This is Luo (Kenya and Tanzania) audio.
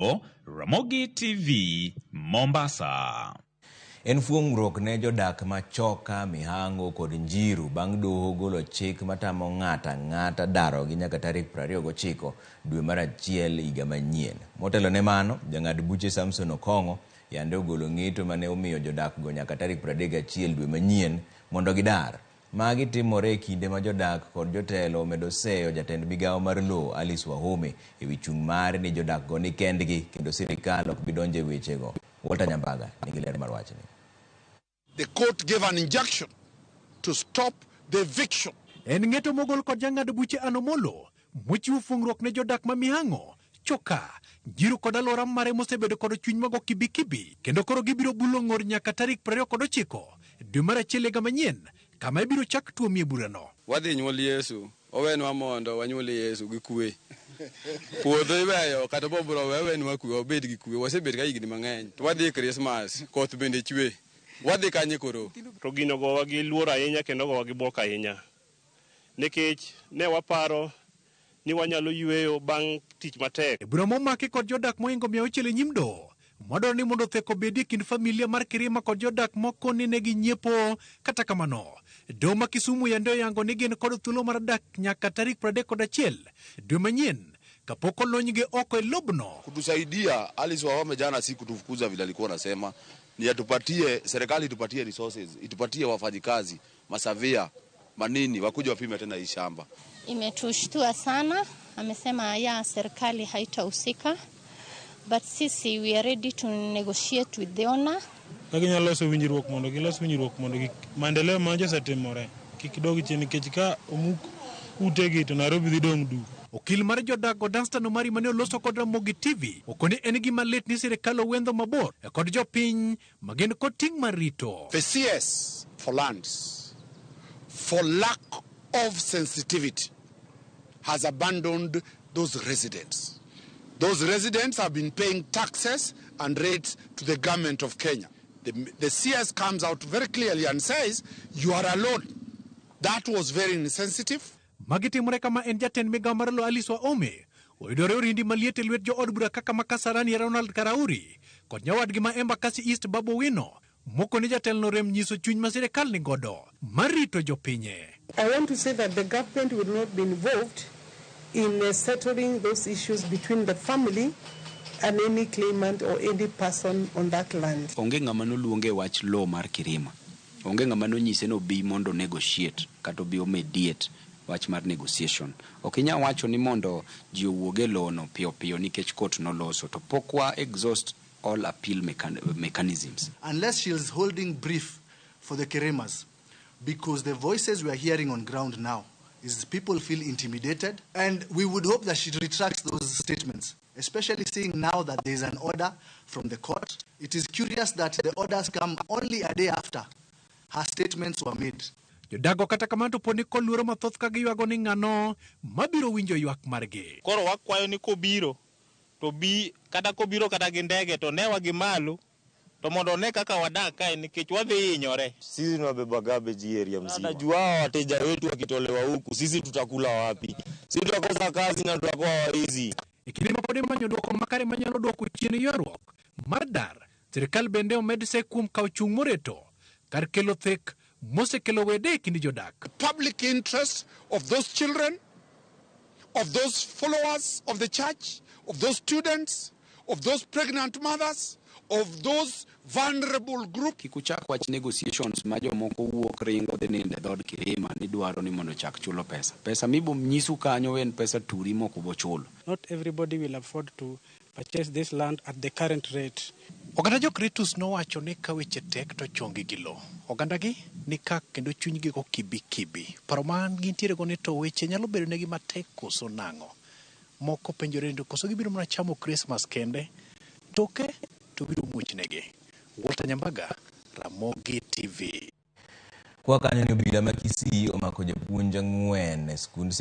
Ramogi TV, Mombasa. En fuong'ruok ne jodak ma Chokaa, Mihango kod Njiru bang' doho golo chik matamo ng'ata daro gi nyaka tarik 29 dwe mar achiel higa manyien. Motelo ne mano, jang'ad buche Samson Okongo yande ogolo ng'eto mane omiyo jodak go nyaka tarik 31 dwe manyien mondo gidar. Magi timore kinde ma jodak kod jotelo medo seyo jatend migawo mar lowo Alice Wahome ewi chung' mare ni jodak go ni kendgi kendo sirikal ok bidonje wechego. Walter Nyambaga nigi ler mar wachni. The court gave an injunction to stop the eviction. En ng'eto mogol kod jang'ad buche Anomolo mochiwo fuong'ruok ne jodak ma Mihango, Chokaa, Njiru kod alwora mare mosebedo kod chuny mago kibikibi kendo koro gibiro bulo ng'or nyaka tarik 29 dwe mar achiel higa manyien kama ibiro chak tuomie burano. Wadhi nyuol Yesu, owenwa mondo wanyuol Yesu gi kwe. Puodho iweyo kata bobro wewenwa kwe obed gi kwe. Wasebed ka higni mang'eny. To wadhi Christmas, koth bende chwe. Wadhi kanye koro. To gino gowa gi luor ahinya kendo gowa gi bwok ahinya. Nikech ne waparo ni wanyalo yweyo bang' tich matek. Bura momaki kod jodak moingo 600 e nyim doho modoro ni mondo theko bedie kind familia mar Kirima kod jodak moko ni negi nyiepo. Kata kamano, doho ma Kisumu yande oyango ni gin kod thuolo mar dak nyaka tarik 31 dwe manyien kapok olonygi oko e lobno. Kutusaidia Alice Wahome jana si kutufukuza vile alikuwa anasema, ni atupatie serikali, itupatie resources, itupatie wafanyikazi, masavia, manini wakuja wapime tena hii shamba. Imetushtua sana, amesema ya serikali haitahusika, but sisi we are ready to negotiate with the owner. Kaginya loso winjruok mondo maendeleo manje setimore kidogo chini kechika omuk utegi to Nairobi dhi dong du. Okil mar jodak go Danstan Omari mane oloso kod Ramogi TV okone en gima lit ni sirikal owendo mabor kod jopiny magin kod ting' mar rito. The CS for lands, for lack of sensitivity, has abandoned those residents. Those residents have been paying taxes and rates to the government of Kenya. The CS comes out very clearly and says, you are alone. That was very insensitive. Magitimore kama en jatend migawo mar lowo Alice Wahome oyudore orindi maliet e lwet jo od bura kaka Makasarani Ronald Karauri kod nyawadgi ma Embakasi East Babu Wino moko ni jatelno rem nyiso chuny ma sirikal ni godo mar rito jopinye. I want to say that the government will not be involved in settling those issues between the family and any claimant or any person on that land. Onge ng'ama noluonge wach law mar Kirima. Onge ng'ama nonyise no bi mondo negotiate kata bi mediate wach mar negotiation. Okinya wacho ni mondo ji owuoge law no piyo nikech court noloso to pokwa exhaust all appeal mechanisms. Unless she is holding brief for the Kirimas, because the voices we are hearing on ground now is people feel intimidated, and we would hope that she retracts those statements, especially seeing now that there is an order from the court. It is curious that the orders come only a day after her statements were made. Jodago kata kamano poni koluoro mathoth ka giywago ni ng'ano mabiro winjo ywak margi. Koro wakwayo ni kobiro to bi kata kobiro kata gi ndege to newa gi malo to mondo ne kaka wadak kae nikech wadhi hinyore. Sisi tunabeba garbage area mzima. Najua wateja wetu wakitolewa huku sisi tutakula wapi? Sisi tutakosa kazi na tutakuwa waizi. Ikilima podi manyo dwoko makare manyalo dwoko chien ywaruok mar dar, sirikal bende omed se kuom kawo chung' moreto kar kelo thek mosekelo wede kindi jodak. The public interest of those children, of those followers of the church, of those students, of those pregnant mothers, of those vulnerable group. Kikuchak wach negotiations ma jomoko wuok ringo dhi ninde dhod Kirima ni dwaro ni mondo chak chulo pesa. Pesa mibo nyisu kanyo en pesa turi moko bo chulo. Not everybody will afford to purchase this land at the current rate. Oganda jokritus nowacho ni ka weche tek to chongi gi lo. Ogandagi ni ka kendo chunygi go kibi. Paro man gintiere go ni to weche nyalo bedo negi matek koso nang'o. Moko penjore ndo koso gibiro mana chamo Christmas kende. Toke to biro muochnegi. Walter Nyambaga, Ramogi TV. Kwa kanyo ni obila ma Kisii omako japuonj 4 e skund